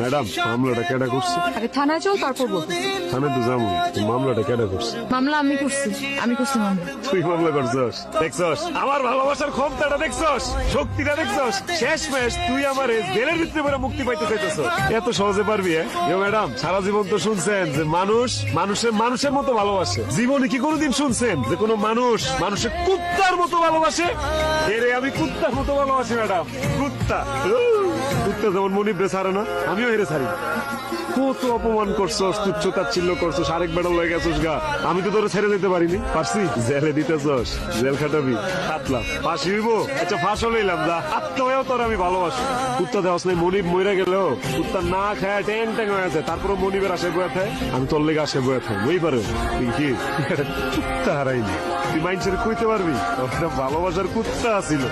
Madam মামলাটা কেডা করছে? আগে থানায় চল, তারপর বলতে। থানায় তো যাবো, মামলাটা কেডা করছে? মামলা আমি করছি মামলা। তুই মামলা করছস? দেখছস আমার ভালোবাসার ক্ষমতাটা, দেখছস শক্তিটা, দেখছস শেষ ম্যাচ তুই আমার জেলের ভিতরে বেরো মুক্তি পাইতে চাইতেছ। এত সহজে পারবি? ম্যাডাম সারা জীবন তো শুনছেন যে মানুষের মতো ভালোবাসে। জীবনে কি কোনোদিন শুনছেন যে কোনো মানুষের কুত্তার মতো ভালোবাসে? এরে আমি কুত্তার মতো ভালোবাসি ম্যাডাম, কুত্তা যেমন মনিবরে ছাড়ে না, আমিও হেরে ছাড়ি। কত অপমান করছস, তুচ্ছ তাচ্ছিল্য করছস, আরেক বেড়া লয়ে গেছস গা। আমি তো তোরে ছেড়ে দিতে পারিনি, পারছি? জেলে দিতেছস, জেল খাটাবি, কাটলাম, ফাঁসি হইব। আচ্ছা ফাঁসও লইলাম, যা আত্মীয় তোর আমি ভালোবাসি। কুত্তা দেওয়াস নাই, মনিব মইরা গেলেও কুত্তা না খায় ট্যাং ট্যাং হয়ে আছে, তারপরে মনিবের আসে বয়ে থাকে, আমি তোর লেগে আসে বয়ে থাকি। বই পারো তুই কি কুত্তা হারাইনি? তুই মাইন্ডসেট কইতে পারবি ভালোবাসার কুত্তা আছিল।